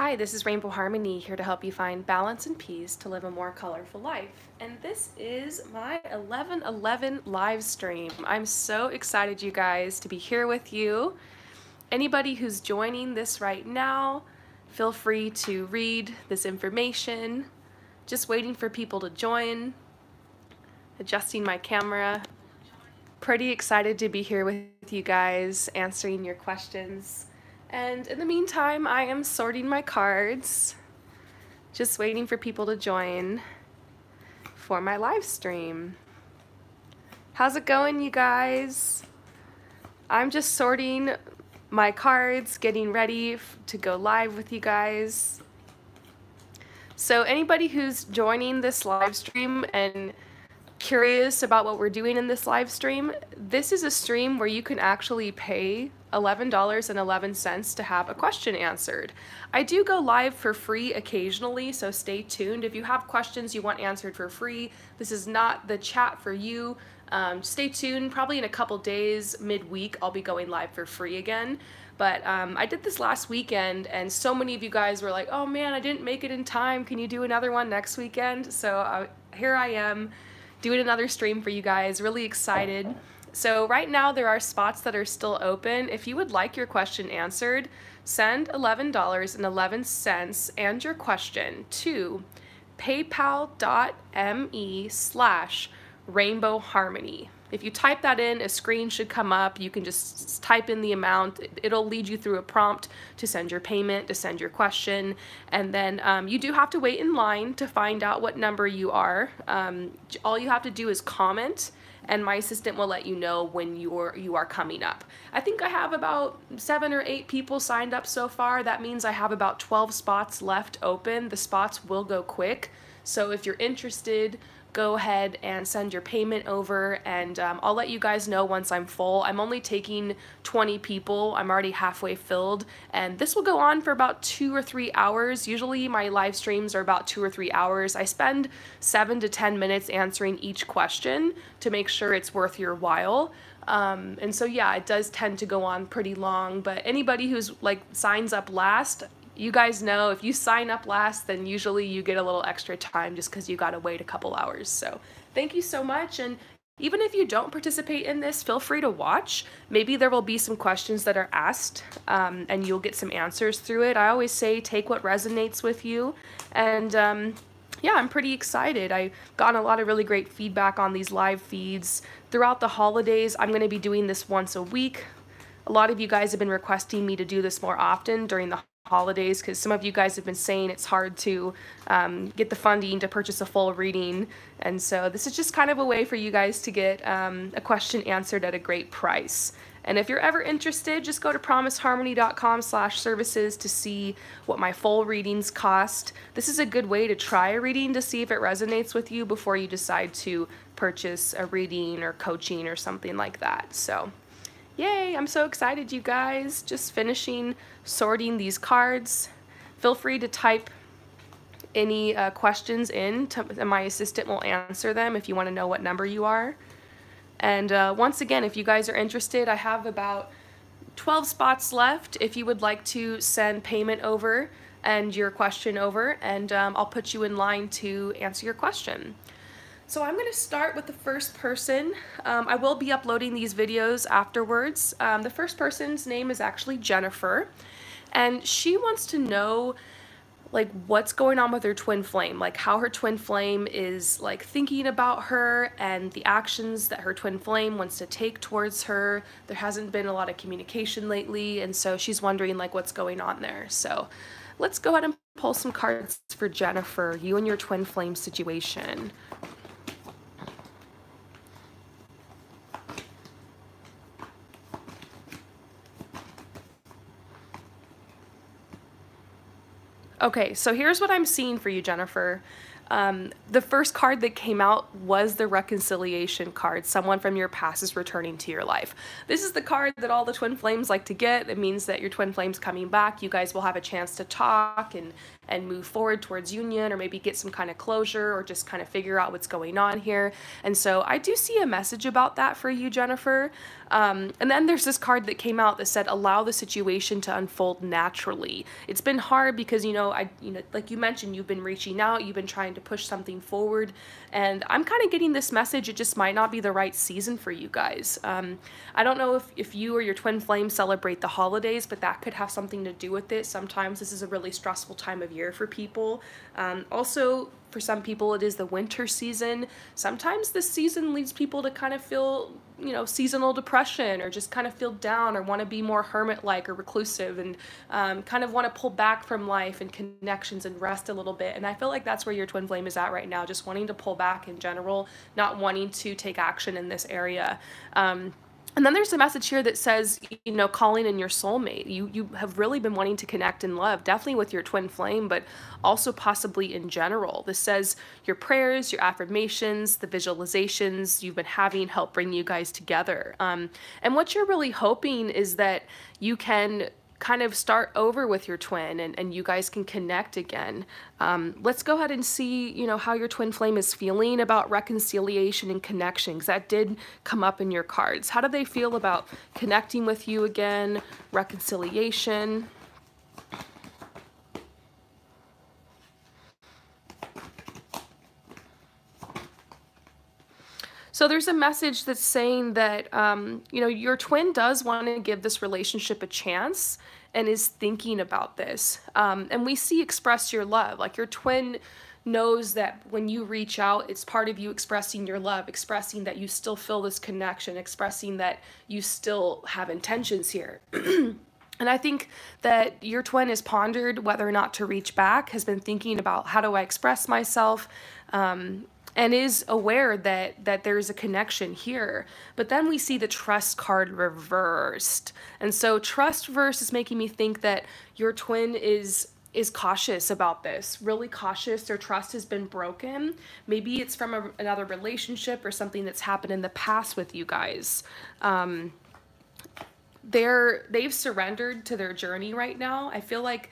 Hi, this is Rainbow Harmony here to help you find balance and peace to live a more colorful life. And this is my 11/11 live stream. I'm so excited, you guys, to be here with you. Anybody who's joining this right now, feel free to read this information. Just waiting for people to join. Adjusting my camera. Pretty excited to be here with you guys, answering your questions. And in the meantime, I am sorting my cards, just waiting for people to join for my live stream. How's it going, you guys? I'm just sorting my cards, getting ready to go live with you guys. So anybody who's joining this live stream and curious about what we're doing in this live stream, this is a stream where you can actually pay $11.11 to have a question answered. I do go live for free occasionally, so stay tuned. If you have questions you want answered for free, this is not the chat for you. Stay tuned. Probably in a couple days, midweek, I'll be going live for free again. But I did this last weekend, and so many of you guys were like, oh man, I didn't make it in time. Can you do another one next weekend? So here I am, doing another stream for you guys. Really excited. So right now there are spots that are still open. If you would like your question answered, send $11.11 and your question to paypal.me/rainbowharmony. If you type that in, a screen should come up. You can just type in the amount. It'll lead you through a prompt to send your payment, to send your question, and then you do have to wait in line to find out what number you are. All you have to do is comment, and my assistant will let you know when you are coming up. I think I have about 7 or 8 people signed up so far. That means I have about 12 spots left open. The spots will go quick, so if you're interested, go ahead and send your payment over, and I'll let you guys know once I'm full. I'm only taking 20 people. I'm already halfway filled, and this will go on for about 2 or 3 hours. Usually my live streams are about 2 or 3 hours. I spend 7 to 10 minutes answering each question to make sure it's worth your while. And so yeah, it does tend to go on pretty long, but anybody who's like signs up last, you guys know if you sign up last, then usually you get a little extra time just because you gotta wait a couple hours. So thank you so much, and even if you don't participate in this, feel free to watch. Maybe there will be some questions that are asked and you'll get some answers through it. I always say take what resonates with you, and yeah, I'm pretty excited. I've gotten a lot of really great feedback on these live feeds. Throughout the holidays, I'm gonna be doing this once a week. A lot of you guys have been requesting me to do this more often during the holidays because some of you guys have been saying it's hard to get the funding to purchase a full reading, and so this is just kind of a way for you guys to get a question answered at a great price. And if you're ever interested, just go to promiseharmony.com/services to see what my full readings cost. This is a good way to try a reading to see if it resonates with you before you decide to purchase a reading or coaching or something like that. So yay, I'm so excited, you guys. Just finishing sorting these cards. Feel free to type any questions in, and my assistant will answer them if you want to know what number you are. And once again, if you guys are interested, I have about 12 spots left if you would like to send payment over and your question over, and I'll put you in line to answer your question. So I'm going to start with the first person. I will be uploading these videos afterwards. The first person's name is actually Jennifer, and she wants to know like what's going on with her twin flame, like how her twin flame is like thinking about her and the actions that her twin flame wants to take towards her. There hasn't been a lot of communication lately, and so she's wondering like what's going on there. So let's go ahead and pull some cards for Jennifer, you and your twin flame situation. Okay, so here's what I'm seeing for you, Jennifer. The first card that came out was the reconciliation card. Someone from your past is returning to your life. This is the card that all the twin flames like to get. It means that your twin flame's coming back. You guys will have a chance to talk and move forward towards union, or maybe get some kind of closure, or just kind of figure out what's going on here. And so I do see a message about that for you, Jennifer. And then there's this card that came out that said, allow the situation to unfold naturally. It's been hard because, like you mentioned, you've been reaching out, you've been trying to push something forward, and I'm kind of getting this message, it just might not be the right season for you guys. I don't know if you or your twin flame celebrate the holidays, but that could have something to do with it. Sometimes this is a really stressful time of year for people. Also, for some people, it is the winter season. Sometimes this season leads people to kind of feel, seasonal depression, or just kind of feel down, or want to be more hermit-like or reclusive, and kind of want to pull back from life and connections and rest a little bit. And I feel like that's where your twin flame is at right now, just wanting to pull back in general, not wanting to take action in this area. And then there's a message here that says, calling in your soulmate. You have really been wanting to connect in love, definitely with your twin flame, but also possibly in general. This says your prayers, your affirmations, the visualizations you've been having help bring you guys together. And what you're really hoping is that you can kind of start over with your twin, and you guys can connect again. Let's go ahead and see, how your twin flame is feeling about reconciliation and connection, because that did come up in your cards. How do they feel about connecting with you again, reconciliation? So there's a message that's saying that, your twin does want to give this relationship a chance and is thinking about this. And we see express your love. Like, your twin knows that when you reach out, it's part of you expressing your love, expressing that you still feel this connection, expressing that you still have intentions here. And I think that your twin has pondered whether or not to reach back, has been thinking about, how do I express myself? And is aware that there's a connection here. But then we see the trust card reversed. And so trust reverse is making me think that your twin is cautious about this, really cautious. Their trust has been broken. Maybe it's from another relationship or something that's happened in the past with you guys. They've surrendered to their journey right now. I feel like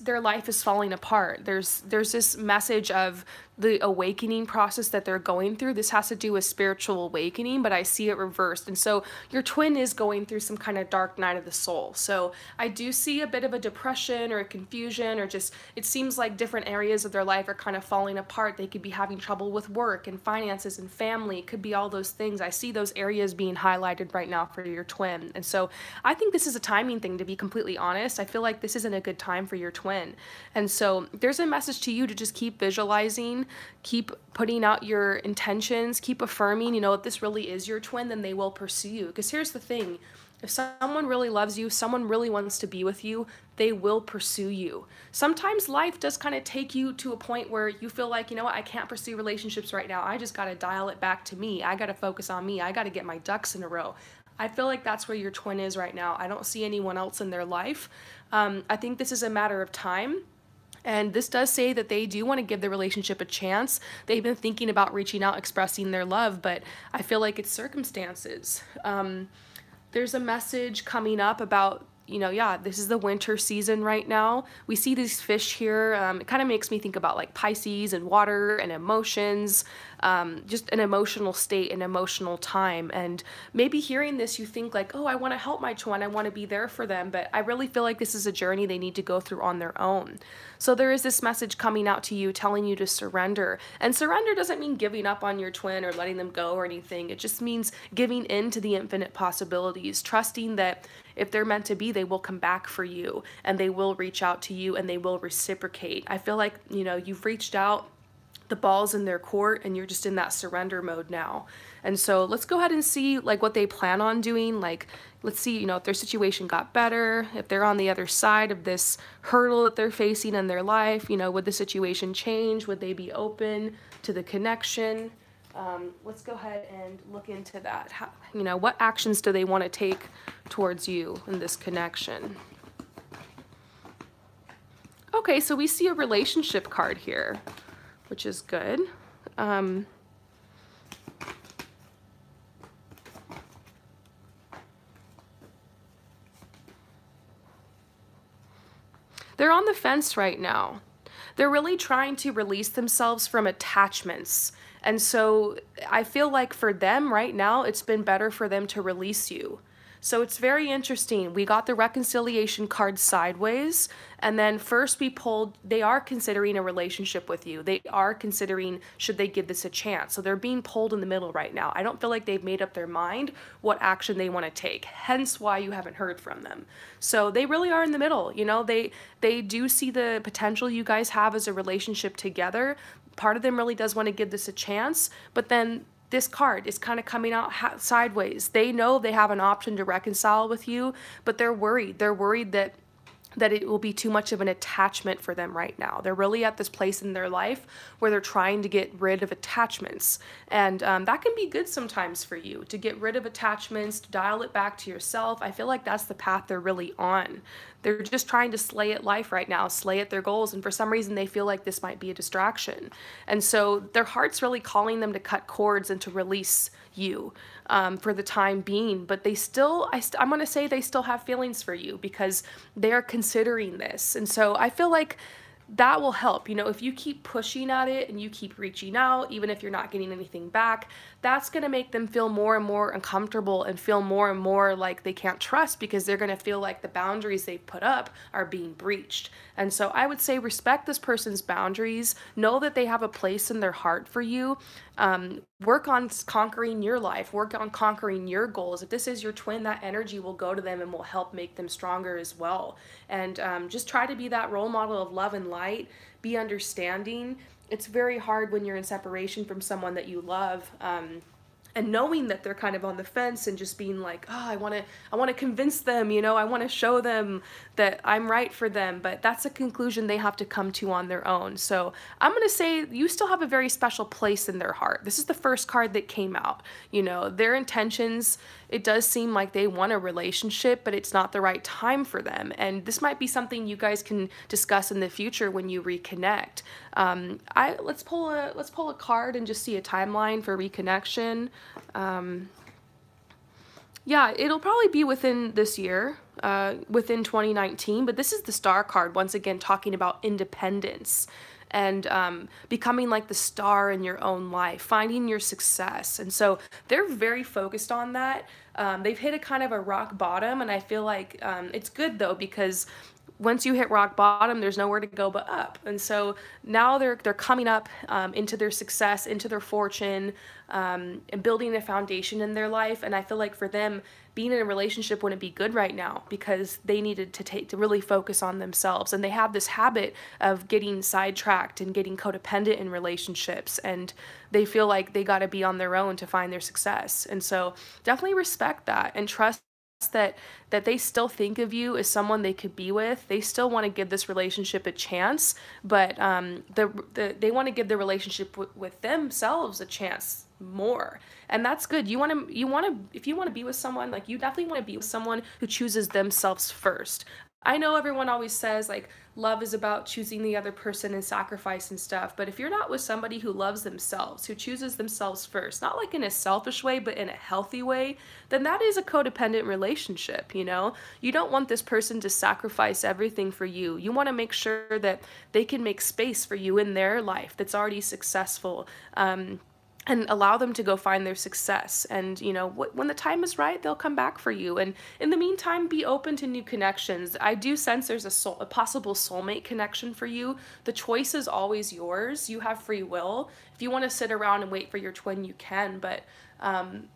their life is falling apart. There's this message of the awakening process that they're going through. This has to do with spiritual awakening, but I see it reversed. And so your twin is going through some kind of dark night of the soul. So I do see a bit of a depression or a confusion, or just, it seems like different areas of their life are kind of falling apart. They could be having trouble with work and finances and family. It could be all those things. I see those areas being highlighted right now for your twin. And so I think this is a timing thing, to be completely honest. I feel like this isn't a good time for your twin. And so there's a message to you to just keep visualizing, keep putting out your intentions, keep affirming, if this really is your twin, then they will pursue you. Because here's the thing, if someone really loves you, someone really wants to be with you, they will pursue you. Sometimes life does kind of take you to a point where you feel like, I can't pursue relationships right now. I just got to dial it back to me. I got to focus on me. I got to get my ducks in a row. I feel like that's where your twin is right now. I don't see anyone else in their life. I think this is a matter of time. And this does say that they do want to give the relationship a chance. They've been thinking about reaching out, expressing their love, but I feel like it's circumstances. There's a message coming up about, this is the winter season right now. We see these fish here. It kind of makes me think about like Pisces and water and emotions, just an emotional state, an emotional time. And maybe hearing this, you think like, oh, I want to help my twin. I want to be there for them. But I really feel like this is a journey they need to go through on their own. So there is this message coming out to you telling you to surrender. And surrender doesn't mean giving up on your twin or letting them go or anything. It just means giving in to the infinite possibilities, trusting that if they're meant to be, they will come back for you, and they will reach out to you, and they will reciprocate. I feel like, you've reached out, the ball's in their court, and you're just in that surrender mode now. And so let's go ahead and see like what they plan on doing. Like, let's see, if their situation got better, if they're on the other side of this hurdle that they're facing in their life, would the situation change? Would they be open to the connection? Let's go ahead and look into that. How, what actions do they want to take towards you in this connection? Okay, so we see a relationship card here, which is good. They're on the fence right now. They're really trying to release themselves from attachments And so I feel like for them right now, it's been better for them to release you. So it's very interesting. We got the reconciliation card sideways, and then first we pulled, they are considering a relationship with you. They are considering, should they give this a chance? So they're being pulled in the middle right now. I don't feel like they've made up their mind what action they want to take, hence why you haven't heard from them. So they really are in the middle. You know, they do see the potential you guys have as a relationship together. Part of them really does want to give this a chance, but then this card is kind of coming out sideways. They know they have an option to reconcile with you, but they're worried. They're worried that it will be too much of an attachment for them right now. They're really at this place in their life where they're trying to get rid of attachments. And that can be good sometimes for you, to get rid of attachments, to dial it back to yourself. I feel like that's the path they're really on. They're just trying to slay at life right now, slay at their goals, and for some reason they feel like this might be a distraction. And so their heart's really calling them to cut cords and to release you for the time being. But they still, I'm going to say they still have feelings for you because they're considering this. And so I feel like that will help. You know, if you keep pushing at it and you keep reaching out, even if you're not getting anything back, that's going to make them feel more and more uncomfortable and feel more and more like they can't trust, because they're going to feel like the boundaries they've put up are being breached. And so I would say respect this person's boundaries, know that they have a place in their heart for you, work on conquering your life, work on conquering your goals. If this is your twin, that energy will go to them and will help make them stronger as well. And just try to be that role model of love and light, be understanding. It's very hard when you're in separation from someone that you love, and knowing that they're kind of on the fence and just being like, oh, I want to convince them, you know, I want to show them that I'm right for them. But that's a conclusion they have to come to on their own. So I'm going to say you still have a very special place in their heart. This is the first card that came out. You know, their intentions, it does seem like they want a relationship, but it's not the right time for them. And this might be something you guys can discuss in the future when you reconnect. Let's pull a card and just see a timeline for reconnection. Yeah, it'll probably be within this year, within 2019, but this is the Star card, once again talking about independence and becoming like the star in your own life, finding your success. And so they're very focused on that. They've hit a kind of a rock bottom, and I feel like it's good though, because once you hit rock bottom, there's nowhere to go but up. And so now they're coming up into their success, into their fortune, and building a foundation in their life. And I feel like for them, being in a relationship wouldn't be good right now, because they needed to really focus on themselves. And they have this habit of getting sidetracked and getting codependent in relationships, and they feel like they got to be on their own to find their success. And so definitely respect that and trust that they still think of you as someone they could be with. They still want to give this relationship a chance, but they want to give the relationship with themselves a chance more. And that's good. If you want to be with someone, like, you definitely want to be with someone who chooses themselves first. I know everyone always says like love is about choosing the other person and sacrifice and stuff, but if you're not with somebody who loves themselves, who chooses themselves first, not like in a selfish way, but in a healthy way, then that is a codependent relationship, you know? You don't want this person to sacrifice everything for you. You want to make sure that they can make space for you in their life that's already successful, and allow them to go find their success. And, you know, when the time is right, they'll come back for you. And in the meantime, be open to new connections. I do sense there's a possible soulmate connection for you. The choice is always yours. You have free will. If you want to sit around and wait for your twin, you can, but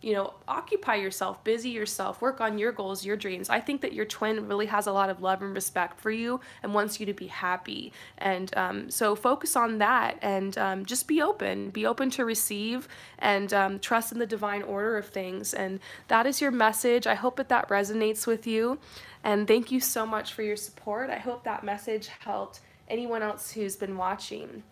you know, occupy yourself, busy yourself, work on your goals, your dreams. I think that your twin really has a lot of love and respect for you and wants you to be happy. And so focus on that, and just be open to receive, and trust in the divine order of things. And that is your message. I hope that resonates with you. And thank you so much for your support. I hope that message helped anyone else who's been watching.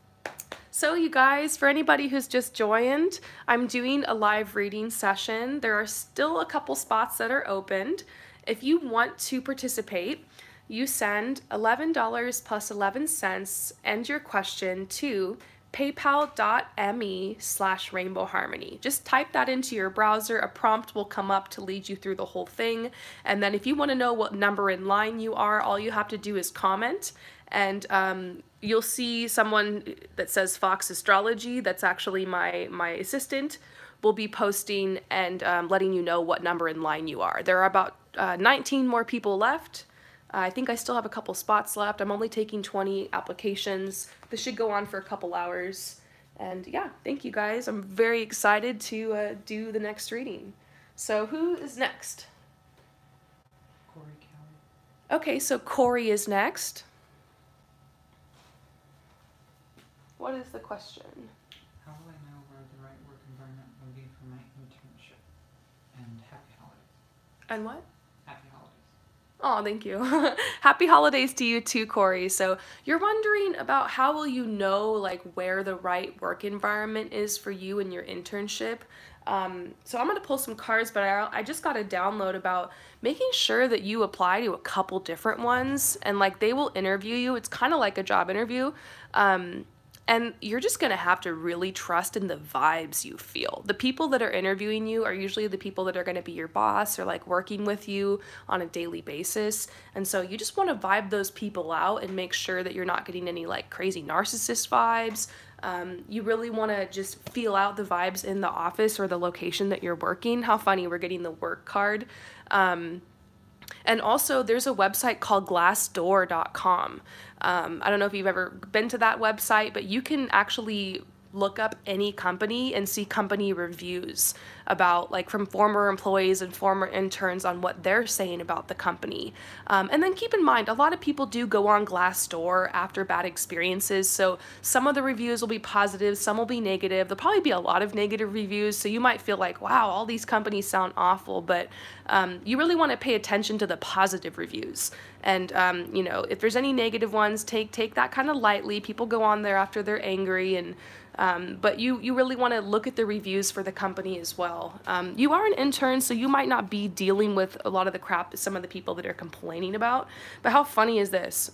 So you guys, for anybody who's just joined, I'm doing a live reading session. There are still a couple spots that are opened. If you want to participate, you send $11 plus 11 cents and your question to paypal.me/Rainbow Harmony. Just type that into your browser. A prompt will come up to lead you through the whole thing. And then if you want to know what number in line you are, all you have to do is comment. And you'll see someone that says Fox Astrology, that's actually my assistant, will be posting and letting you know what number in line you are. There are about 19 more people left. I think I still have a couple spots left. I'm only taking 20 applications. This should go on for a couple hours. And yeah, thank you guys. I'm very excited to do the next reading. So who is next? Corey Kelly. Okay, so Corey is next. What is the question? How will I know where the right work environment will be for my internship? And happy holidays. And what? Happy holidays. Oh, thank you. Happy holidays to you too, Corey. So you're wondering about how will you know like where the right work environment is for you in your internship. So I'm going to pull some cards, but I just got a download about making sure that you apply to a couple different ones and like they will interview you. It's kind of like a job interview. And you're just going to have to really trust in the vibes you feel. The people that are interviewing you are usually the people that are going to be your boss or like working with you on a daily basis. And so you just want to vibe those people out and make sure that you're not getting any like crazy narcissist vibes. You really want to just feel out the vibes in the office or the location that you're working. How funny, we're getting the work card. And also there's a website called Glassdoor.com. I don't know if you've ever been to that website, but you can actually look up any company and see company reviews about like from former employees and former interns on what they're saying about the company. And then keep in mind, a lot of people do go on Glassdoor after bad experiences. So some of the reviews will be positive, some will be negative. There'll probably be a lot of negative reviews. So you might feel like, wow, all these companies sound awful, but you really want to pay attention to the positive reviews. And, you know, if there's any negative ones, take that kind of lightly. People go on there after they're angry and but you really want to look at the reviews for the company as well. You are an intern, so you might not be dealing with a lot of the crap that some of the people that are complaining about. But how funny is this?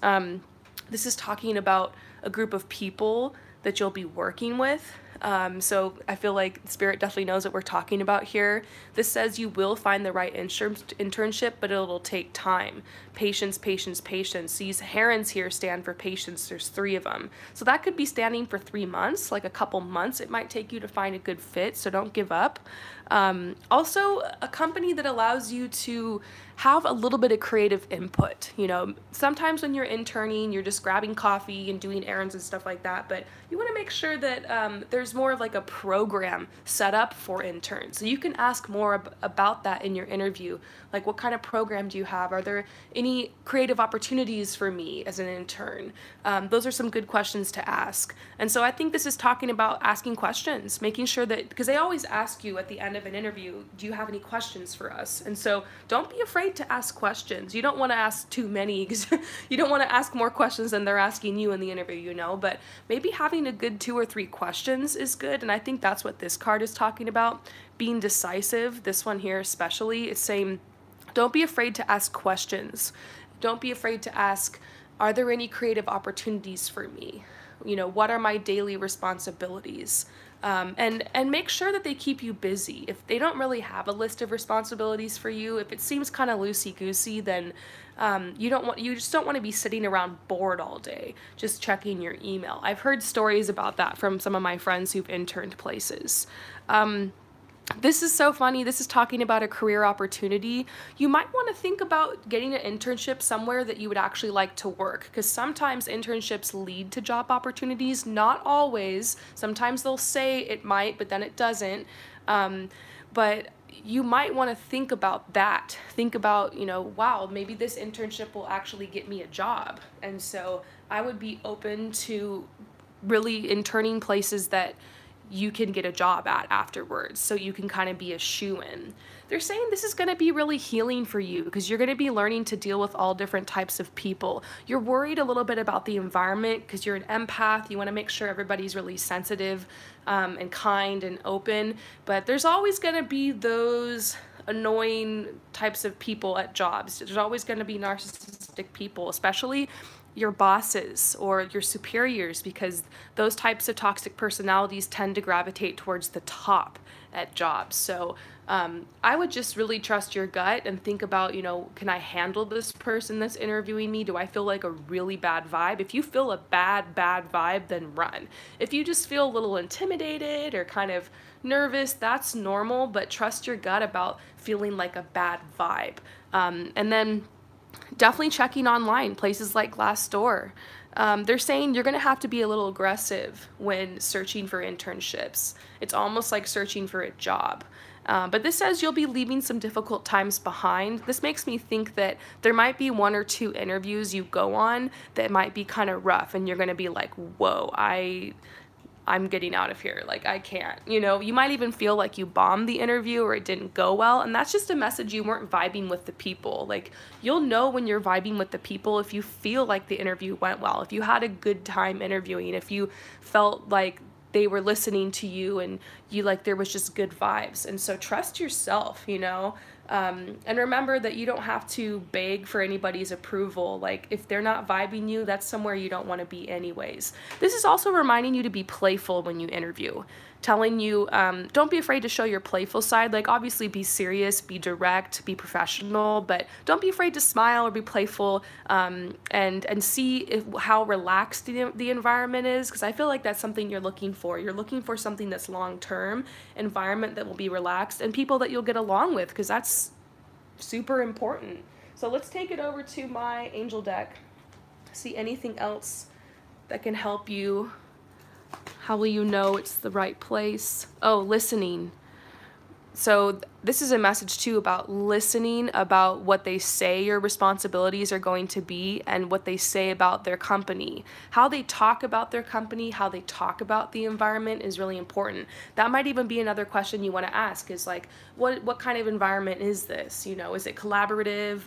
This is talking about a group of people that you'll be working with. So I feel like Spirit definitely knows what we're talking about here. This says you will find the right internship, but it'll take time. Patience, patience, patience. These herons here stand for patience. There's 3 of them. So that could be standing for 3 months, like a couple months. It might take you to find a good fit, so don't give up. Also, a company that allows you to have a little bit of creative input. You know, sometimes when you're interning, you're just grabbing coffee and doing errands and stuff like that, but you want to make sure that there's more of like a program set up for interns. So you can ask more about that in your interview. Like, what kind of program do you have? Are there any creative opportunities for me as an intern? Those are some good questions to ask. And so I think this is talking about asking questions, making sure that, because they always ask you at the end of an interview, do you have any questions for us? And so don't be afraid to ask questions. You don't want to ask too many because you don't want to ask more questions than they're asking you in the interview, you know, but maybe having a good 2 or 3 questions is good. And I think that's what this card is talking about, being decisive. This one here especially is saying, don't be afraid to ask questions. Don't be afraid to ask, are there any creative opportunities for me? You know, what are my daily responsibilities? And make sure that they keep you busy. If they don't really have a list of responsibilities for you, if it seems kind of loosey-goosey, then you just don't want to be sitting around bored all day, just checking your email. I've heard stories about that from some of my friends who've interned places. This is so funny. This is talking about a career opportunity. You might want to think about getting an internship somewhere that you would actually like to work, because sometimes internships lead to job opportunities. Not always. Sometimes they'll say it might, but then it doesn't. But you might want to think about that. Think about, you know, wow, maybe this internship will actually get me a job. And so I would be open to really interning places that you can get a job at afterwards, so you can kind of be a shoo-in. They're saying this is going to be really healing for you because you're going to be learning to deal with all different types of people. You're worried a little bit about the environment because you're an empath. You want to make sure everybody's really sensitive and kind and open, but there's always going to be those annoying types of people at jobs. There's always going to be narcissistic people, especially your bosses or your superiors, because those types of toxic personalities tend to gravitate towards the top at jobs. So I would just really trust your gut and think about, you know, can I handle this person that's interviewing me? Do I feel like a really bad vibe? If you feel a bad vibe, then run. If you just feel a little intimidated or kind of nervous, that's normal, but trust your gut about feeling like a bad vibe. And then definitely checking online, places like Glassdoor. They're saying you're going to have to be a little aggressive when searching for internships. It's almost like searching for a job. But this says you'll be leaving some difficult times behind. This makes me think that there might be 1 or 2 interviews you go on that might be kind of rough, and you're going to be like, whoa, I'm getting out of here. Like, I can't, you know, you might even feel like you bombed the interview or it didn't go well. And that's just a message you weren't vibing with the people. Like, you'll know when you're vibing with the people if you feel like the interview went well, if you had a good time interviewing, if you felt like they were listening to you and you like there was just good vibes. And so trust yourself, you know, and remember that you don't have to beg for anybody's approval. Like, if they're not vibing you, that's somewhere you don't want to be anyways. This is also reminding you to be playful when you interview, telling you don't be afraid to show your playful side. Like, obviously be serious, be direct, be professional, but don't be afraid to smile or be playful, and see how relaxed the environment is, because I feel like that's something you're looking for. You're looking for something that's long-term, environment that will be relaxed, and people that you'll get along with, because that's super important. So let's take it over to my angel deck. See anything else that can help you. How will you know it's the right place? Oh, listening. So this is a message too about listening, about what they say your responsibilities are going to be, and what they say about their company. How they talk about their company, how they talk about the environment is really important. That might even be another question you want to ask, is like, what kind of environment is this? You know, is it collaborative?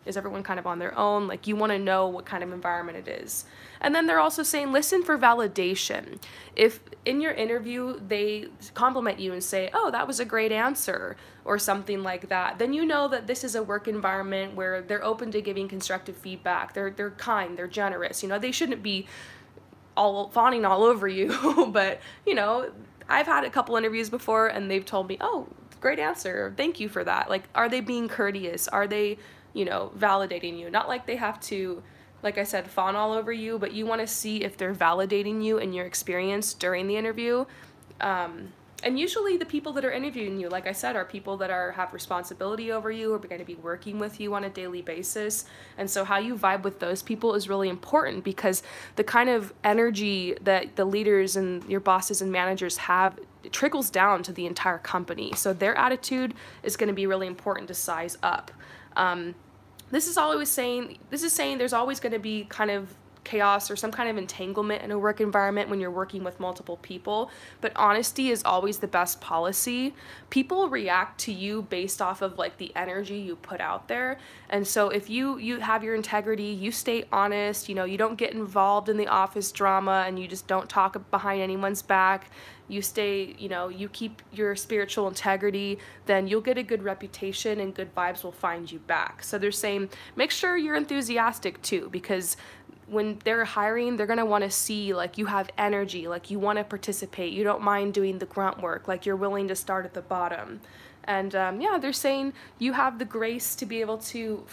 Is everyone kind of on their own? Like, you want to know what kind of environment it is. And then they're also saying, listen for validation. If in your interview they compliment you and say, oh, that was a great answer, or something like that, then you know that this is a work environment where they're open to giving constructive feedback. They're kind, they're generous. You know, they shouldn't be all fawning all over you, but, you know, I've had a couple interviews before and they've told me, oh, great answer, thank you for that. Like, are they being courteous? Are they, you know, validating you? Not like they have to, like I said, fawn all over you, but you want to see if they're validating you and your experience during the interview. And usually the people that are interviewing you, like I said, are people that have responsibility over you, or going to be working with you on a daily basis. And so how you vibe with those people is really important, because the kind of energy that the leaders and your bosses and managers have, it trickles down to the entire company. So their attitude is going to be really important to size up. This is saying there's always going to be kind of chaos or some kind of entanglement in a work environment when you're working with multiple people, but honesty is always the best policy. People react to you based off of like the energy you put out there. And so if you have your integrity, you stay honest, you know, you don't get involved in the office drama, and you just don't talk behind anyone's back, you stay, you know, you keep your spiritual integrity, then you'll get a good reputation and good vibes will find you back. So they're saying, make sure you're enthusiastic too, because when they're hiring, they're going to want to see like you have energy, like you want to participate, you don't mind doing the grunt work, like you're willing to start at the bottom. And yeah, they're saying you have the grace to be able to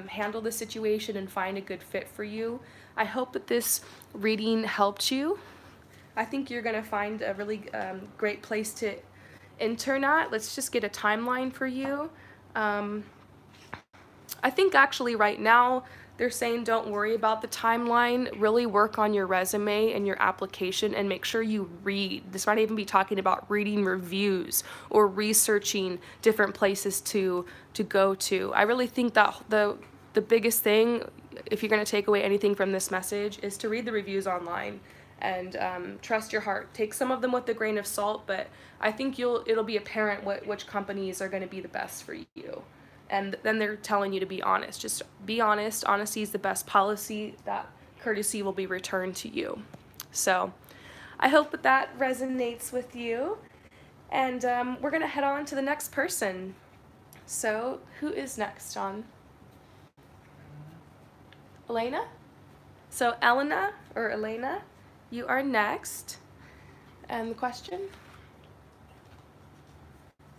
handle the situation and find a good fit for you. I hope that this reading helped you. I think you're going to find a really great place to intern at. Let's just get a timeline for you. I think actually right now, they're saying don't worry about the timeline, really work on your resume and your application and make sure you read. This might even be talking about reading reviews or researching different places to go to. I really think that the biggest thing, if you're going to take away anything from this message, is to read the reviews online and trust your heart. Take some of them with a grain of salt, but I think it'll be apparent which companies are going to be the best for you. And then they're telling you to be honest. Just be honest. Honesty is the best policy. That courtesy will be returned to you. So I hope that resonates with you. And we're going to head on to the next person. So who is next, John? Elena? So Elena, or Elena, you are next. And the question?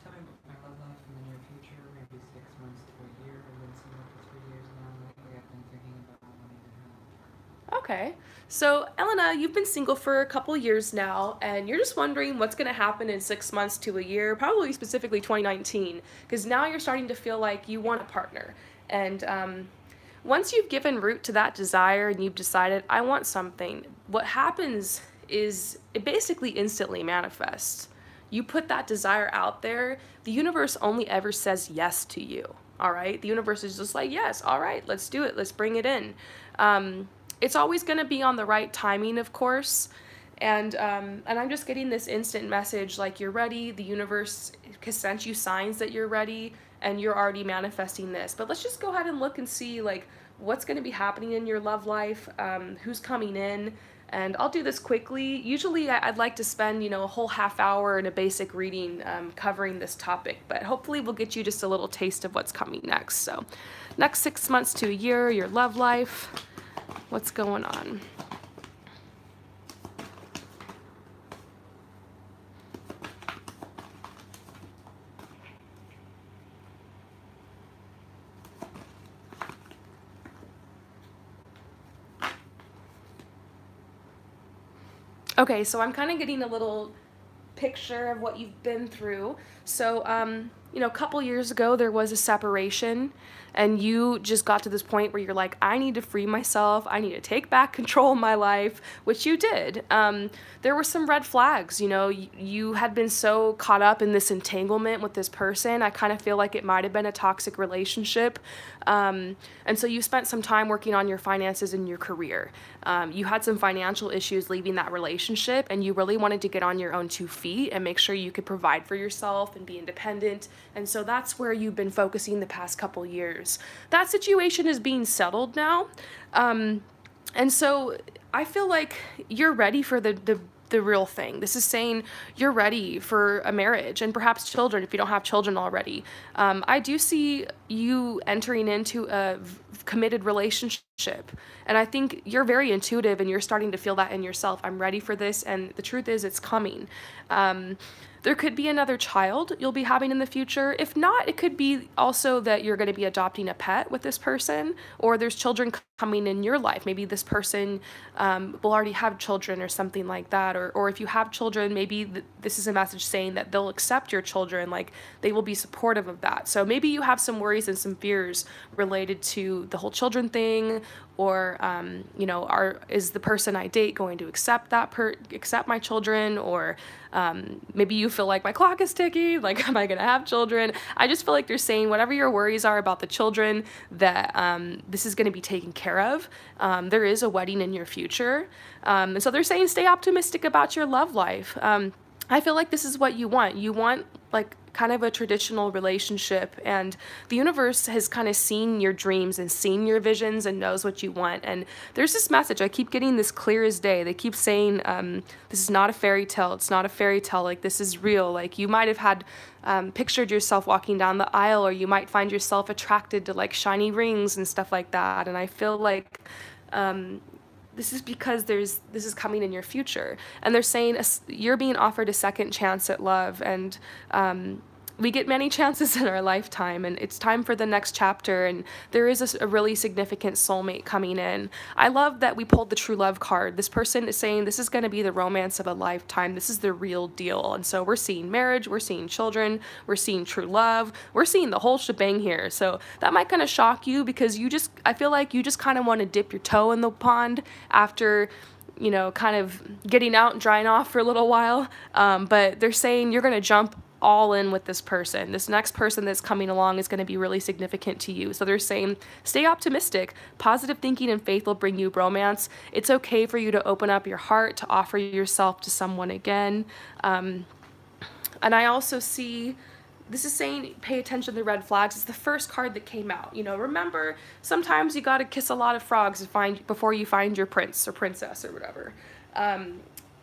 Tell me about my love life in the near future, maybe 6 months to a year. I've been single for 3 years now. Lately, I've been thinking about wanting to have. Okay. So, Elena, you've been single for a couple years now, and you're just wondering what's going to happen in 6 months to a year, probably specifically 2019, because now you're starting to feel like you want a partner. And once you've given root to that desire and you've decided, I want something, what happens is it basically instantly manifests. You put that desire out there, the universe only ever says yes to you. All right? The universe is just like, yes, all right, let's do it, let's bring it in. It's always going to be on the right timing, of course, and I'm just getting this instant message like you're ready. The universe has sent you signs that you're ready, and you're already manifesting this. But let's just go ahead and look and see like what's going to be happening in your love life, who's coming in, and I'll do this quickly. Usually I'd like to spend, a whole half hour in a basic reading covering this topic, but hopefully we'll get you just a little taste of what's coming next. So next 6 months to a year, your love life. What's going on? Okay, so I'm kind of getting a little picture of what you've been through. So, a couple years ago, there was a separation, and you just got to this point where you're like, I need to free myself. I need to take back control of my life, which you did. There were some red flags. You had been so caught up in this entanglement with this person. I kind of feel like it might have been a toxic relationship. And so you spent some time working on your finances and your career. You had some financial issues leaving that relationship, and you really wanted to get on your own 2 feet and make sure you could provide for yourself and be independent. And so that's where you've been focusing the past couple years. That situation is being settled now. And so I feel like you're ready for the real thing. This is saying you're ready for a marriage and perhaps children if you don't have children already. I do see you entering into a committed relationship, and I think you're very intuitive and you're starting to feel that in yourself. I'm ready for this, and the truth is it's coming. There could be another child you'll be having in the future. If not, it could be also that you're going to be adopting a pet with this person, or there's children coming in your life. Maybe this person will already have children or something like that. Or if you have children, maybe this is a message saying that they'll accept your children, like they will be supportive of that. So maybe you have some worries and some fears related to the whole children thing, or is the person I date going to accept my children, or maybe you feel like my clock is ticking, like am I gonna have children? I just feel like they're saying whatever your worries are about the children, that this is gonna be taken care of. There is a wedding in your future, and so they're saying stay optimistic about your love life. I feel like this is what you want. You want like kind of a traditional relationship, and the universe has kind of seen your dreams and seen your visions and knows what you want. And there's this message, I keep getting this clear as day. They keep saying, this is not a fairy tale. It's not a fairy tale. Like, this is real. Like, you might have had pictured yourself walking down the aisle, or you might find yourself attracted to like shiny rings and stuff like that. And I feel like this is because this is coming in your future, and they're saying you're being offered a second chance at love, and we get many chances in our lifetime, and it's time for the next chapter, and there is a really significant soulmate coming in. I love that we pulled the true love card. This person is saying this is going to be the romance of a lifetime. This is the real deal. And so we're seeing marriage, we're seeing children, we're seeing true love, we're seeing the whole shebang here. So that might kind of shock you, because I feel like you just kind of want to dip your toe in the pond after kind of getting out and drying off for a little while. But they're saying you're going to jump all in with this person. This next person that's coming along is going to be really significant to you. So they're saying stay optimistic. Positive thinking and faith will bring you romance. It's okay for you to open up your heart, to offer yourself to someone again. And I also see this is saying pay attention to the red flags. It's the first card that came out. Remember, sometimes you got to kiss a lot of frogs before you find your prince or princess or whatever.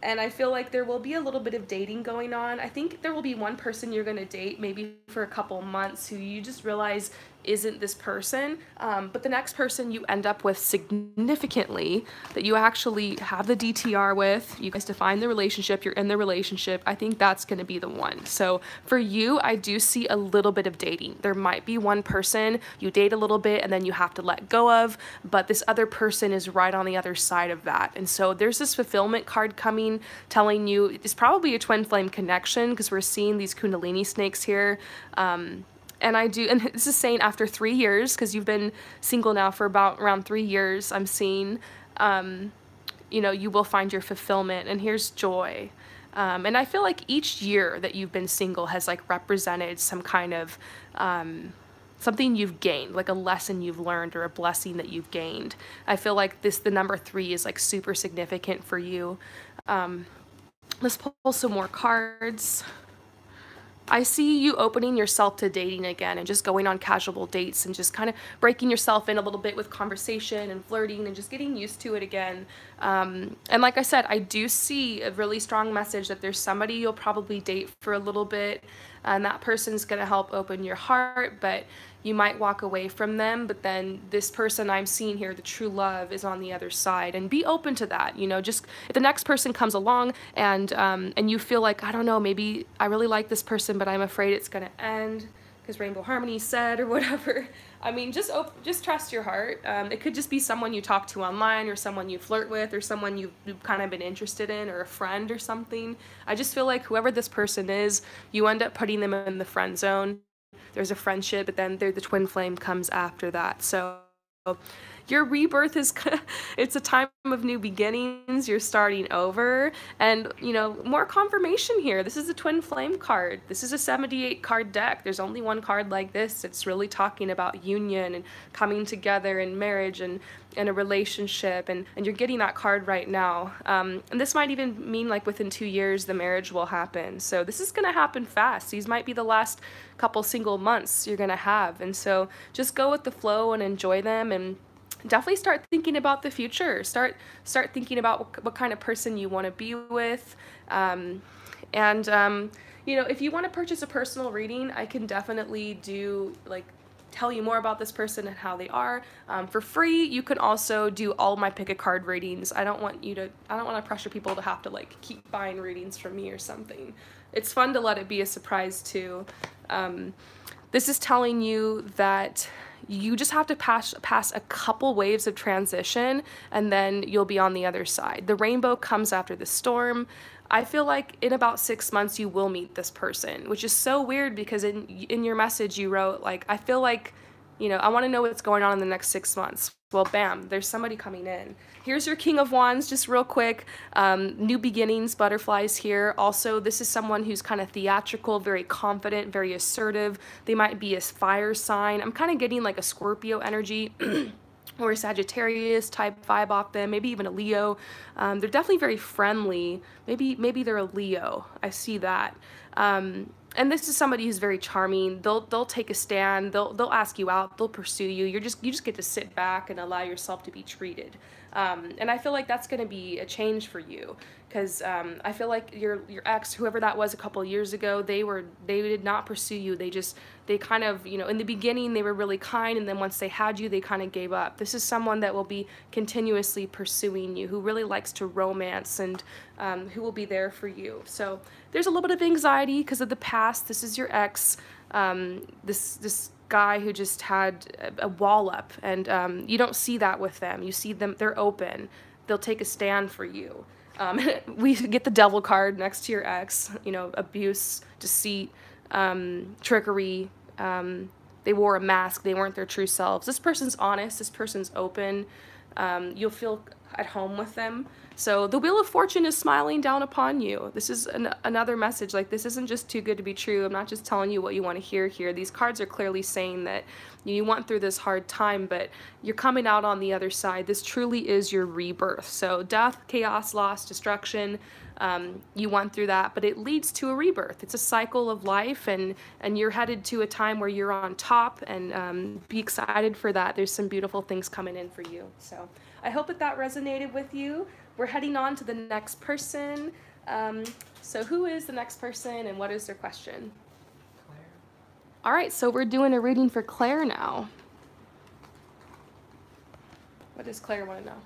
And I feel like there will be a little bit of dating going on. I think there will be one person you're going to date maybe for a couple months who you just realize isn't this person, but the next person you end up with significantly, that you actually have the DTR with, you guys define the relationship, you're in the relationship, I think that's going to be the one. So for you, I do see a little bit of dating. There might be one person you date a little bit and then you have to let go of, but this other person is right on the other side of that. And so there's this fulfillment card coming, telling you it's probably a twin flame connection, because we're seeing these Kundalini snakes here. And this is saying after 3 years, because you've been single now for around 3 years, I'm seeing, you know, you will find your fulfillment. And here's joy. And I feel like each year that you've been single has like represented some kind of something you've gained, like a lesson you've learned or a blessing that you've gained. I feel like the number 3 is like super significant for you. Let's pull some more cards. I see you opening yourself to dating again and just going on casual dates and just kind of breaking yourself in a little bit with conversation and flirting and just getting used to it again. And like I said, I do see a really strong message that there's somebody you'll probably date for a little bit, and that person's going to help open your heart, but you might walk away from them. But then this person I'm seeing here, the true love, is on the other side, and be open to that. You know, just if the next person comes along and you feel like, I don't know, maybe I really like this person, but I'm afraid it's going to end because Rainbow Harmony said or whatever. I mean, just trust your heart. It could just be someone you talk to online, or someone you flirt with, or someone you've kind of been interested in, or a friend or something. I just feel like whoever this person is, you end up putting them in the friend zone. There's a friendship, but then the twin flame comes after that. So your rebirth is, it's a time of new beginnings. You're starting over, and you know, more confirmation here. This is a twin flame card. This is a 78 card deck. There's only one card like this. It's really talking about union and coming together and marriage and a relationship, and you're getting that card right now. And this might even mean like within 2 years the marriage will happen. So this is gonna happen fast. These might be the last couple single months you're gonna have, and so just go with the flow and enjoy them, and definitely start thinking about the future. Start thinking about what kind of person you want to be with. You know, if you want to purchase a personal reading, I can definitely do tell you more about this person and how they are for free. You can also do all my pick a card readings. I don't want to pressure people to have to like keep buying readings from me or something. It's fun to let it be a surprise too. This is telling you that you just have to pass a couple waves of transition, and then you'll be on the other side. The rainbow comes after the storm. I feel like in about 6 months you will meet this person, which is so weird because in your message you wrote like, I feel like, you know, I want to know what's going on in the next 6 months. Well, bam, there's somebody coming in. Here's your King of Wands, just real quick. New beginnings, butterflies here. Also, this is someone who's kind of theatrical, very confident, very assertive. They might be a fire sign. I'm kind of getting like a Scorpio energy or a Sagittarius type vibe off them, maybe even a Leo. They're definitely very friendly. Maybe they're a Leo. I see that. And this is somebody who's very charming. They'll take a stand. They'll ask you out. They'll pursue you. You just get to sit back and allow yourself to be treated. And I feel like that's going to be a change for you, because I feel like your ex, whoever that was a couple of years ago, they did not pursue you. They kind of, you know, in the beginning they were really kind, and then once they had you, they kind of gave up. This is someone that will be continuously pursuing you, who really likes to romance, and who will be there for you. So there's a little bit of anxiety because of the past. This is your ex, this guy who just had a wall up, and you don't see that with them. You see them, they're open. They'll take a stand for you. We get the devil card next to your ex, you know, abuse, deceit, trickery. They wore a mask. They weren't their true selves. This person's honest. This person's open. You'll feel at home with them. So the Wheel of Fortune is smiling down upon you. This is another message. Like, this isn't just too good to be true. I'm not just telling you what you want to hear here. These cards are clearly saying that you went through this hard time, but you're coming out on the other side. This truly is your rebirth. So death, chaos, loss, destruction, you went through that, but it leads to a rebirth. It's a cycle of life, and you're headed to a time where you're on top, and be excited for that. There's some beautiful things coming in for you. So I hope that resonated with you. We're heading on to the next person. So who is the next person, and what is their question? Claire. All right, so we're doing a reading for Claire now. What does Claire want to know?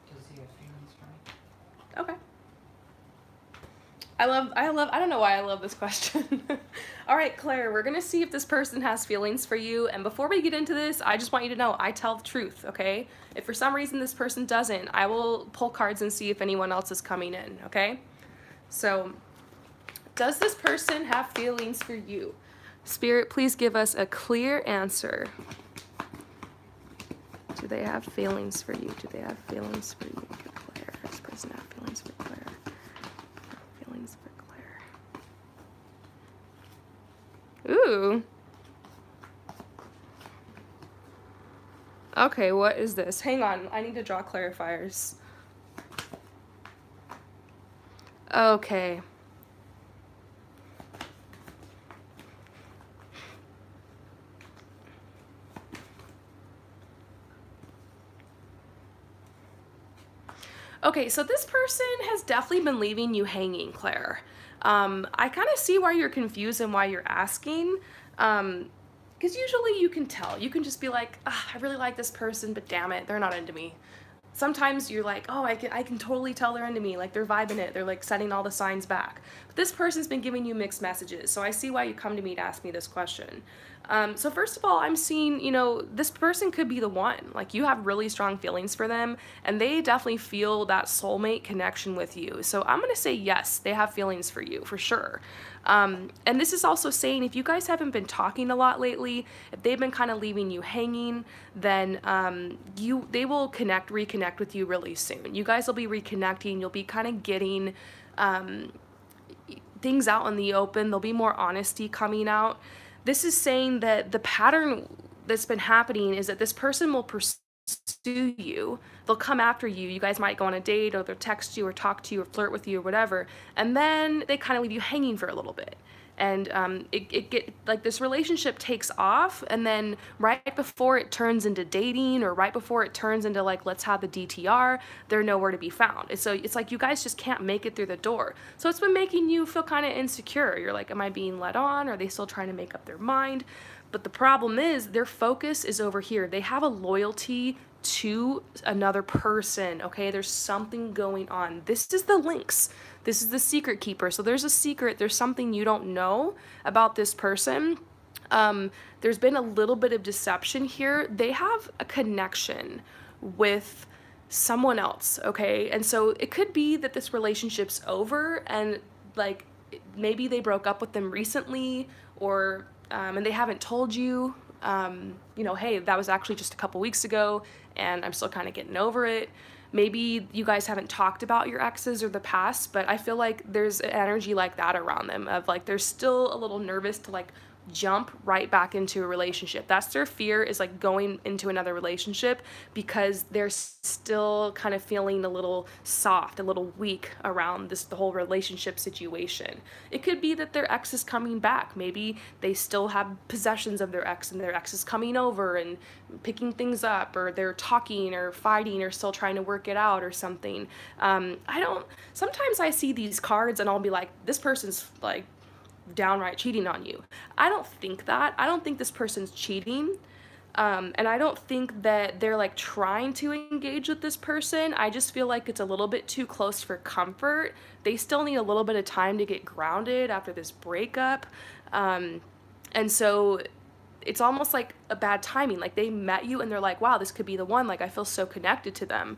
Does he have feelings for me? Okay. I don't know why I love this question. All right, Claire, we're gonna see if this person has feelings for you. And before we get into this, I just want you to know I tell the truth, okay? If for some reason this person doesn't, I will pull cards and see if anyone else is coming in, okay? So, does this person have feelings for you? Spirit, please give us a clear answer. Do they have feelings for you? Do they have feelings for you, Claire? Does this person have feelings for Claire? Feelings for Claire. Ooh. Okay, what is this? Hang on, I need to draw clarifiers. Okay. Okay, so this person has definitely been leaving you hanging, Claire. I kind of see why you're confused and why you're asking. Because usually you can tell. You can just be like, I really like this person, but damn it, they're not into me. Sometimes you're like, oh, I can totally tell they're into me. Like, they're vibing it. They're, like, setting all the signs back. But this person's been giving you mixed messages, so I see why you come to me to ask me this question. So first of all, I'm seeing, you know, this person could be the one. Like, you have really strong feelings for them, and they definitely feel that soulmate connection with you. So I'm going to say yes, they have feelings for you, for sure. And this is also saying if you guys haven't been talking a lot lately, if they've been kind of leaving you hanging, then they will reconnect with you really soon. You guys will be reconnecting. You'll be kind of getting things out in the open. There'll be more honesty coming out. This is saying that the pattern that's been happening is that this person will pursue you. They'll come after you. You guys might go on a date, or they'll text you or talk to you or flirt with you or whatever, and then they kind of leave you hanging for a little bit. And this relationship takes off, and then right before it turns into dating, or right before it turns into like, let's have the DTR, they're nowhere to be found. And so it's like you guys just can't make it through the door. So it's been making you feel kind of insecure. You're like, am I being led on? Are they still trying to make up their mind? But the problem is their focus is over here. They have a loyalty to another person, okay? There's something going on. This is the Lynx. This is the secret keeper. So there's a secret. There's something you don't know about this person. There's been a little bit of deception here. They have a connection with someone else, okay? And so it could be that this relationship's over, and like maybe they broke up with them recently, or and they haven't told you, you know, hey, that was actually just a couple weeks ago and I'm still kind of getting over it. Maybe you guys haven't talked about your exes or the past, but I feel like there's an energy like that around them, of like they're still a little nervous to like jump right back into a relationship. That's their fear, is like going into another relationship, because they're still kind of feeling a little soft, a little weak around the whole relationship situation. It could be that their ex is coming back. Maybe they still have possessions of their ex, and their ex is coming over and picking things up, or they're talking or fighting or still trying to work it out or something. Sometimes I see these cards and I'll be like, this person's like downright cheating on you. I don't think that. I don't think this person's cheating. And I don't think that they're like trying to engage with this person. I just feel like it's a little bit too close for comfort. They still need a little bit of time to get grounded after this breakup. And so it's almost like a bad timing. Like they met you and they're like, wow, this could be the one. Like I feel so connected to them.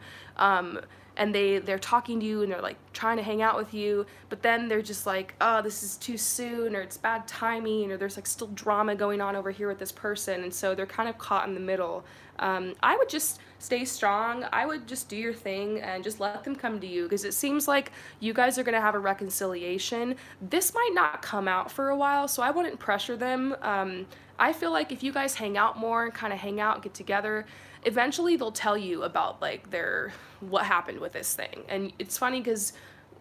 And they're talking to you and they're like trying to hang out with you, but then they're just like, oh, this is too soon, or it's bad timing, or there's like still drama going on over here with this person, and so they're kind of caught in the middle. I would just stay strong. I would just do your thing and just let them come to you, because it seems like you guys are gonna have a reconciliation. This might not come out for a while, so I wouldn't pressure them. I feel like if you guys hang out more and kind of hang out, get together, eventually they'll tell you about like what happened with this thing. And it's funny because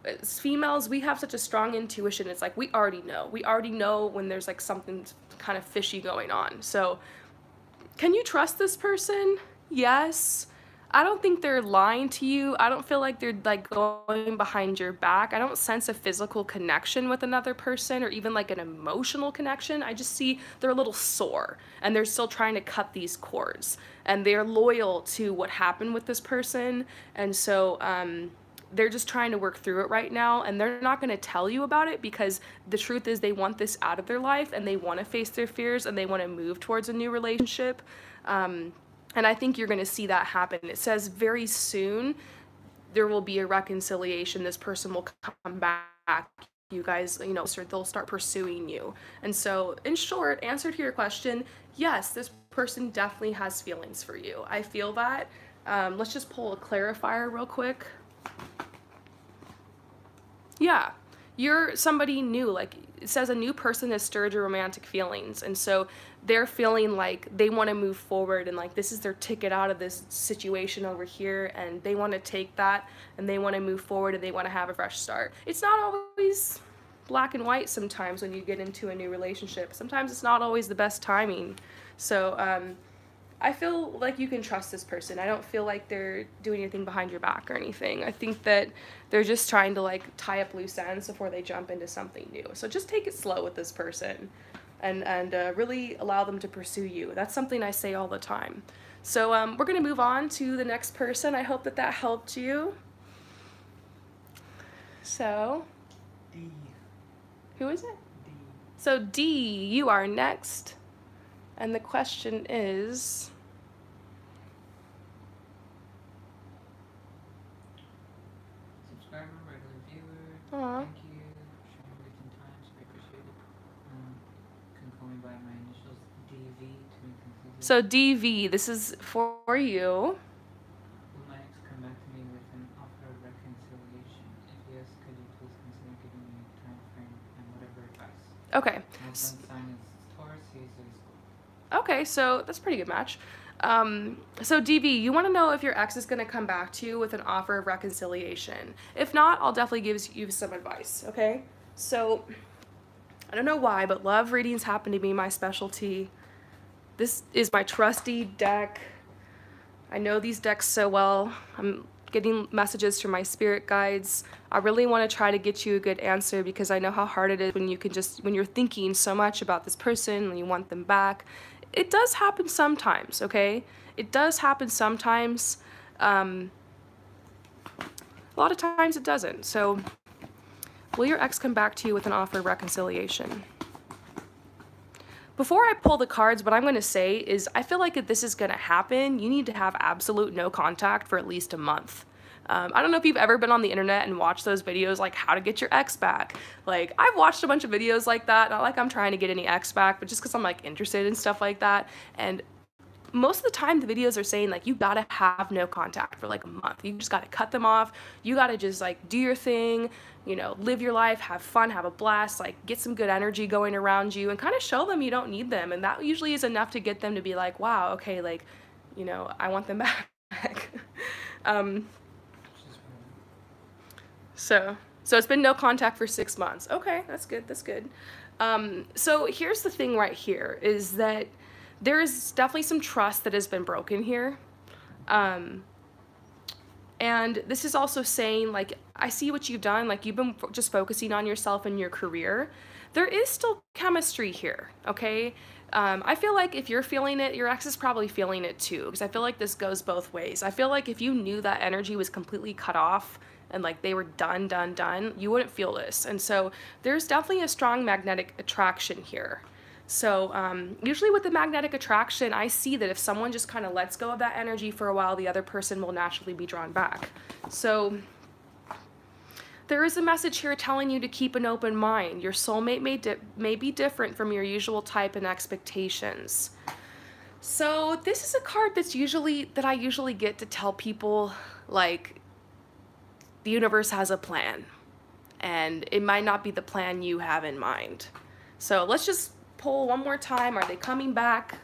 as females, we have such a strong intuition. It's like we already know when there's like something kind of fishy going on. So can you trust this person? Yes. I don't think they're lying to you. I don't feel like they're like going behind your back. I don't sense a physical connection with another person or even like an emotional connection. I just see they're a little sore and they're still trying to cut these cords, and they're loyal to what happened with this person. And so they're just trying to work through it right now, and they're not going to tell you about it because the truth is they want this out of their life and they want to face their fears and they want to move towards a new relationship. And I think you're going to see that happen. It says very soon there will be a reconciliation. This person will come back. You guys, you know, they'll start pursuing you. And so, in short, answer to your question, yes, this person definitely has feelings for you. I feel that. Let's just pull a clarifier real quick. Yeah, you're somebody new. Like it says, a new person has stirred your romantic feelings, and so they're feeling like they want to move forward, and like this is their ticket out of this situation over here, and they want to take that and they want to move forward and they want to have a fresh start. It's not always black and white sometimes when you get into a new relationship. Sometimes it's not always the best timing. So I feel like you can trust this person. I don't feel like they're doing anything behind your back or anything. I think that they're just trying to like tie up loose ends before they jump into something new. So just take it slow with this person and really allow them to pursue you. That's something I say all the time. So we're going to move on to the next person. I hope that that helped you. So, D. who is it? D. So D, you are next. And the question is, Subscriber, regular viewer. Aw. Thank you. Sharing recent times. We appreciate it. Can call me by my initials, DV, to be confused. so DV, this is for you. Will my ex come back to me with an offer of reconciliation? If yes, could you please consider giving me a time frame and whatever advice? Okay. My son's sign is Taurus. He's a school. Okay, so that's a pretty good match. So DV, you want to know if your ex is going to come back to you with an offer of reconciliation. If not, I'll definitely give you some advice, okay? So, I don't know why, but love readings happen to be my specialty. This is my trusty deck. I know these decks so well. I'm getting messages from my spirit guides. I really want to try to get you a good answer because I know how hard it is when you're thinking so much about this person and you want them back. It does happen sometimes, okay? It does happen sometimes. A lot of times it doesn't. So, will your ex come back to you with an offer of reconciliation? Before I pull the cards, what I'm going to say is I feel like if this is going to happen, you need to have absolute no contact for at least a month. I don't know if you've ever been on the internet and watched those videos like how to get your ex back. Like I've watched a bunch of videos like that, not like I'm trying to get any ex back, but just because I'm like interested in stuff like that. And most of the time the videos are saying like you gotta have no contact for like a month. You just gotta cut them off. You gotta just like do your thing, you know, live your life, have fun, have a blast, like get some good energy going around you and kind of show them you don't need them. And that usually is enough to get them to be like, wow, okay, like, you know, I want them back. So it's been no contact for 6 months. Okay, that's good, that's good. So here's the thing right here, is that there is definitely some trust that has been broken here. And this is also saying, like, I see what you've done, like, you've been just focusing on yourself and your career. There is still chemistry here, okay? I feel like if you're feeling it, your ex is probably feeling it too, because I feel like this goes both ways. I feel like if you knew that energy was completely cut off, and like they were done, you wouldn't feel this. And so there's definitely a strong magnetic attraction here. So usually with the magnetic attraction, I see that if someone just kind of lets go of that energy for a while, the other person will naturally be drawn back. So there is a message here telling you to keep an open mind. Your soulmate may be different from your usual type and expectations. So this is a card that I usually get to tell people, like, the universe has a plan, and it might not be the plan you have in mind. So let's just pull one more time. Are they coming back?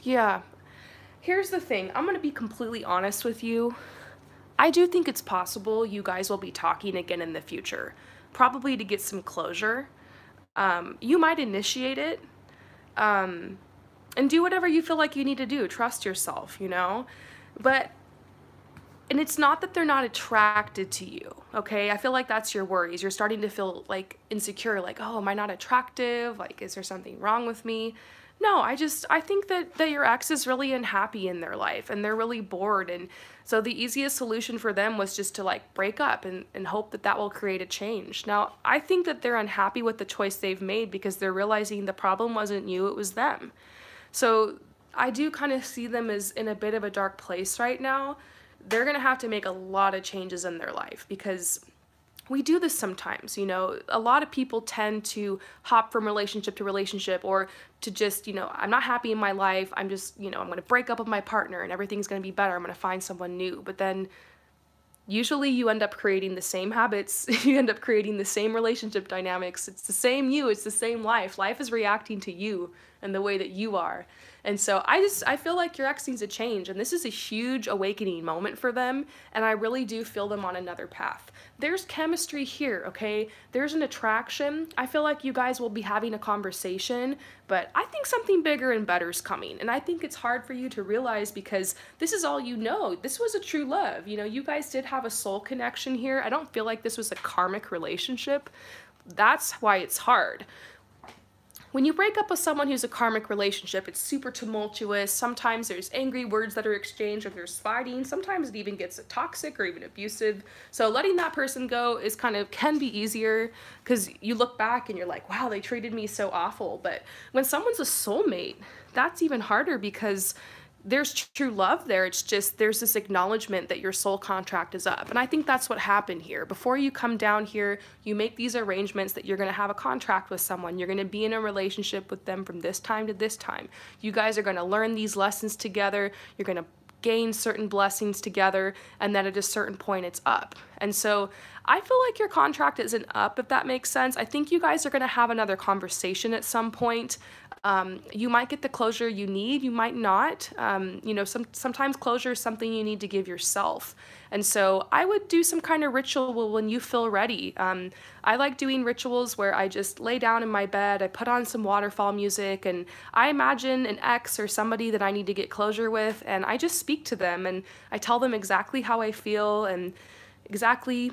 Yeah. Here's the thing. I'm going to be completely honest with you. I do think it's possible you guys will be talking again in the future. probably to get some closure. You might initiate it, and do whatever you feel like you need to do. Trust yourself, you know? But, and it's not that they're not attracted to you, okay? I feel like that's your worries. You're starting to feel like insecure, like, oh, am I not attractive? Like, is there something wrong with me? No, I think that your ex is really unhappy in their life and they're really bored. And so the easiest solution for them was just to like break up and hope that that will create a change. Now, I think that they're unhappy with the choice they've made because they're realizing the problem wasn't you, it was them. So I do kind of see them as in a bit of a dark place right now. They're going to have to make a lot of changes in their life because we do this sometimes, you know. A lot of people tend to hop from relationship to relationship or to just, you know, I'm not happy in my life. I'm just, you know, I'm going to break up with my partner and everything's going to be better. I'm going to find someone new. But then usually you end up creating the same habits. You end up creating the same relationship dynamics. It's the same you. It's the same life. Life is reacting to you and the way that you are. And so I feel like your ex needs a change, and this is a huge awakening moment for them, and I really do feel them on another path. There's chemistry here, okay? There's an attraction. I feel like you guys will be having a conversation, but I think something bigger and better is coming, and I think it's hard for you to realize because this is all you know. This was a true love. You know, you guys did have a soul connection here. I don't feel like this was a karmic relationship. That's why it's hard. When you break up with someone who's a karmic relationship, it's super tumultuous. Sometimes there's angry words that are exchanged or there's fighting. Sometimes it even gets toxic or even abusive. So letting that person go is can be easier because you look back and you're like, wow, they treated me so awful. But when someone's a soulmate, that's even harder because there's true love there. It's just there's this acknowledgement that your soul contract is up. And I think that's what happened here. Before you come down here, you make these arrangements that you're going to have a contract with someone. You're going to be in a relationship with them from this time to this time. You guys are going to learn these lessons together. You're going to gain certain blessings together, and then at a certain point it's up. And so I feel like your contract isn't up, if that makes sense. I think you guys are going to have another conversation at some point. You might get the closure you need, you might not. You know, sometimes closure is something you need to give yourself. And so I would do some kind of ritual when you feel ready. I like doing rituals where I just lay down in my bed, I put on some waterfall music, and I imagine an ex or somebody that I need to get closure with, and I just speak to them, and I tell them exactly how I feel and exactly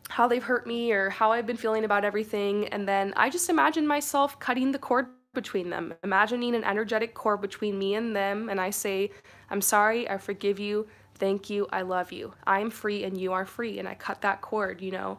how they've hurt me or how I've been feeling about everything, and then I just imagine myself cutting the cord between them, imagining an energetic cord between me and them, and I say, I'm sorry, I forgive you, thank you, I love you, I'm free and you are free, and I cut that cord, you know.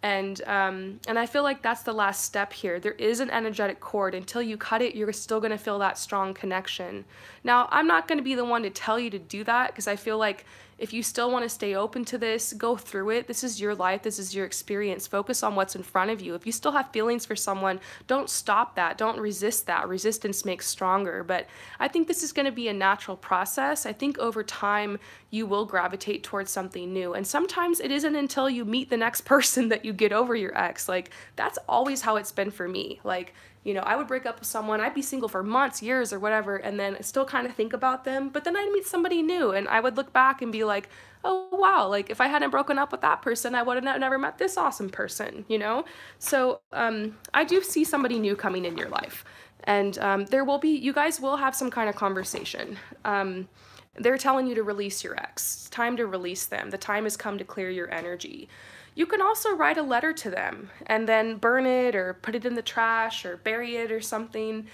And I feel like that's the last step here. There is an energetic cord. Until you cut it, you're still going to feel that strong connection. Now, I'm not going to be the one to tell you to do that because I feel like if you still want to stay open to this, go through it. This is your life. This is your experience. Focus on what's in front of you. If you still have feelings for someone, don't stop that. Don't resist that. Resistance makes stronger. But I think this is going to be a natural process. I think over time, you will gravitate towards something new. And sometimes it isn't until you meet the next person that you get over your ex. Like, that's always how it's been for me. Like, you know, I would break up with someone, I'd be single for months, years, or whatever, and then still kind of think about them, but then I'd meet somebody new, and I would look back and be like, oh, wow, like, if I hadn't broken up with that person, I would have never met this awesome person, you know? So, I do see somebody new coming in your life, and you guys will have some kind of conversation. They're telling you to release your ex. It's time to release them. The time has come to clear your energy. You can also write a letter to them and then burn it or put it in the trash or bury it or something.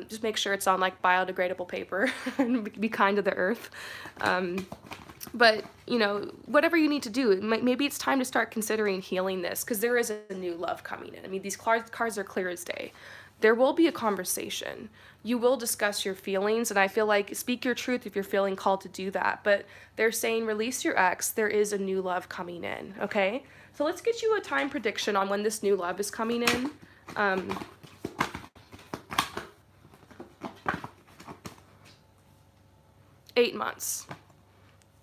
Just make sure it's on like biodegradable paper and be kind to the earth. But, you know, whatever you need to do, maybe it's time to start considering healing this because there is a new love coming in. I mean, these cards are clear as day. There will be a conversation. You will discuss your feelings, and I feel like speak your truth if you're feeling called to do that. But they're saying release your ex. There is a new love coming in, okay? So let's get you a time prediction on when this new love is coming in. 8 months.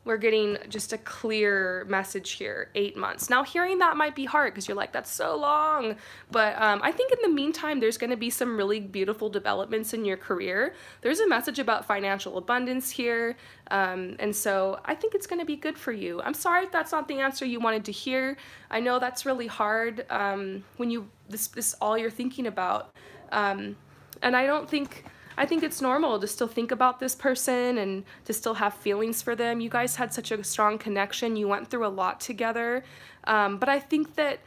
We're getting just a clear message here, 8 months. Now, hearing that might be hard because you're like, that's so long. But I think in the meantime, there's going to be some really beautiful developments in your career. There's a message about financial abundance here. And so I think it's going to be good for you. I'm sorry if that's not the answer you wanted to hear. I know that's really hard when this all you're thinking about. And I think it's normal to still think about this person and to still have feelings for them. You guys had such a strong connection. You went through a lot together. But I think that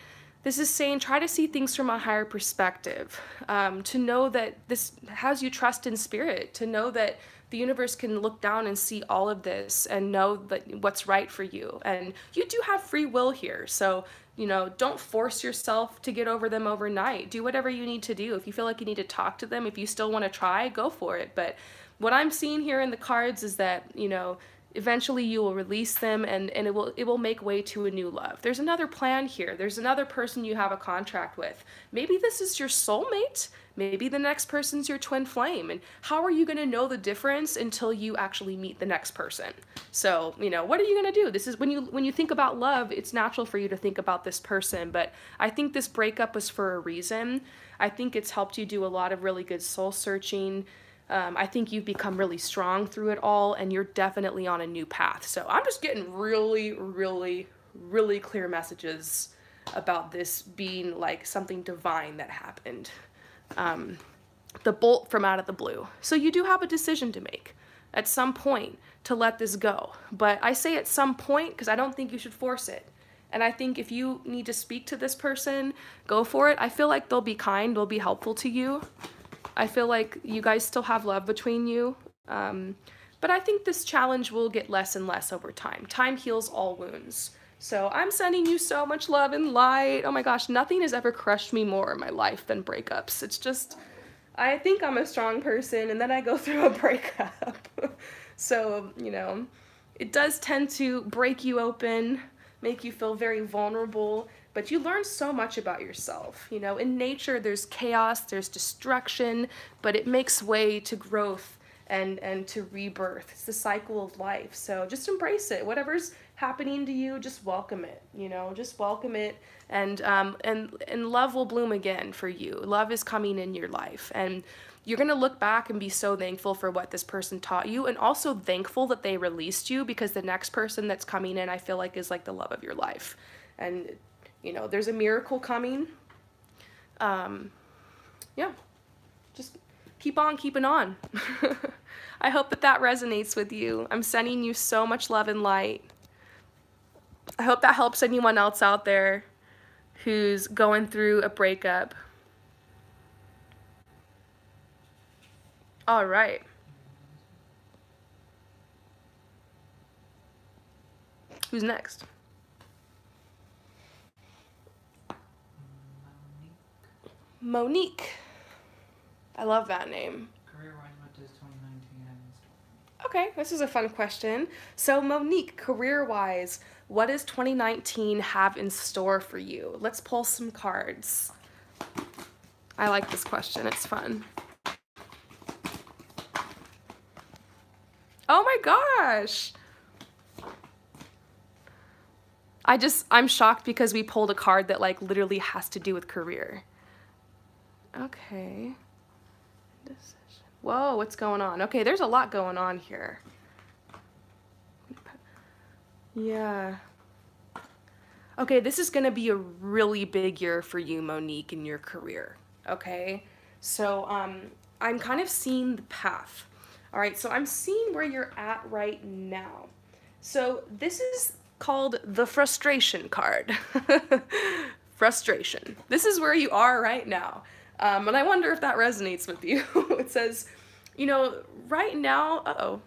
this is saying try to see things from a higher perspective, to know that this has you trust in spirit, to know that the universe can look down and see all of this and know that what's right for you. And you do have free will here. So, you know, don't force yourself to get over them overnight. Do whatever you need to do. If you feel like you need to talk to them, if you still want to try, go for it. But what I'm seeing here in the cards is that, you know, eventually you will release them and it will make way to a new love. There's another plan here. There's another person you have a contract with. Maybe this is your soulmate. Maybe the next person's your twin flame. And how are you going to know the difference until you actually meet the next person? So, you know, what are you going to do? This is when you think about love, it's natural for you to think about this person. But I think this breakup was for a reason. I think it's helped you do a lot of really good soul searching. I think you've become really strong through it all, and you're definitely on a new path. So I'm just getting really, really, really clear messages about this being like something divine that happened. The bolt from out of the blue. So you do have a decision to make at some point to let this go. But I say at some point because I don't think you should force it. And I think if you need to speak to this person, go for it. I feel like they'll be kind, they'll be helpful to you. I feel like you guys still have love between you. But I think this challenge will get less and less over time. Time heals all wounds. So I'm sending you so much love and light. Oh my gosh, nothing has ever crushed me more in my life than breakups. It's just, I think I'm a strong person and then I go through a breakup. So, you know, it does tend to break you open, make you feel very vulnerable, but you learn so much about yourself. You know, in nature, there's chaos, there's destruction, but it makes way to growth and to rebirth. It's the cycle of life. So just embrace it. Whatever's happening to you, just welcome it, you know, just welcome it. And love will bloom again for you. Love is coming in your life. And you're going to look back and be so thankful for what this person taught you, and also thankful that they released you, because the next person that's coming in, I feel like, is like the love of your life. And, you know, there's a miracle coming. Yeah, just keep on keeping on. I hope that that resonates with you. I'm sending you so much love and light. I hope that helps anyone else out there who's going through a breakup. All right. Who's next? Monique. I love that name. Career-wise, what does 2019 have in store? Okay, this is a fun question. So Monique, career-wise, what does 2019 have in store for you? Let's pull some cards. I like this question, it's fun. Oh my gosh! I'm shocked because we pulled a card that like literally has to do with career. Okay. Decision. Whoa, what's going on? Okay, there's a lot going on here. Yeah. Okay, this is gonna be a really big year for you, Monique, in your career. Okay? So, I'm kind of seeing the path. All right, so I'm seeing where you're at right now. So this is called the frustration card. Frustration. This is where you are right now. And I wonder if that resonates with you. It says, you know, right now, uh-oh,